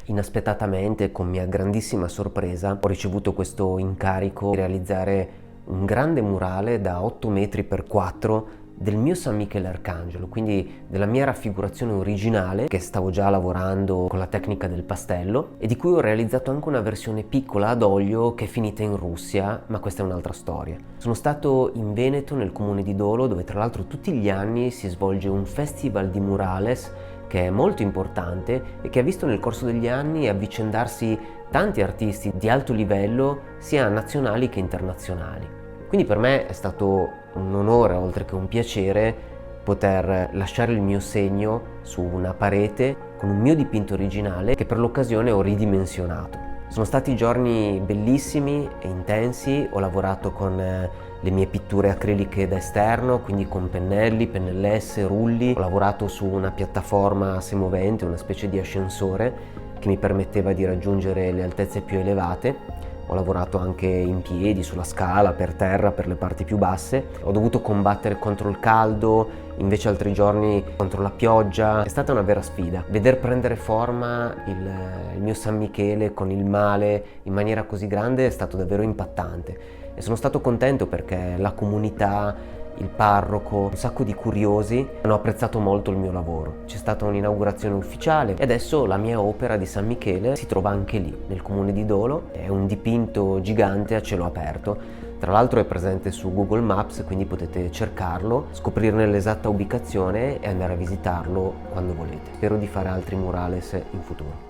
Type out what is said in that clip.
Inaspettatamente, con mia grandissima sorpresa, ho ricevuto questo incarico di realizzare un grande murale da 8 metri per 4 del mio San Michele Arcangelo, quindi della mia raffigurazione originale, che stavo già lavorando con la tecnica del pastello e di cui ho realizzato anche una versione piccola ad olio che è finita in Russia, ma questa è un'altra storia. Sono stato in Veneto, nel comune di Dolo, dove tra l'altro tutti gli anni si svolge un festival di murales che è molto importante e che ha visto nel corso degli anni avvicendarsi tanti artisti di alto livello, sia nazionali che internazionali. Quindi per me è stato un onore, oltre che un piacere, poter lasciare il mio segno su una parete con un mio dipinto originale che per l'occasione ho ridimensionato. Sono stati giorni bellissimi e intensi, ho lavorato con le mie pitture acriliche da esterno, quindi con pennelli, pennellesse, rulli. Ho lavorato su una piattaforma semovente, una specie di ascensore che mi permetteva di raggiungere le altezze più elevate. Ho lavorato anche in piedi, sulla scala, per terra, per le parti più basse. Ho dovuto combattere contro il caldo, invece altri giorni contro la pioggia. È stata una vera sfida. Veder prendere forma il mio San Michele con il male in maniera così grande è stato davvero impattante. E sono stato contento perché la comunità, il parroco, un sacco di curiosi hanno apprezzato molto il mio lavoro. C'è stata un'inaugurazione ufficiale e adesso la mia opera di San Michele si trova anche lì, nel comune di Dolo. È un dipinto gigante a cielo aperto. Tra l'altro è presente su Google Maps, quindi potete cercarlo, scoprirne l'esatta ubicazione e andare a visitarlo quando volete. Spero di fare altri murales in futuro.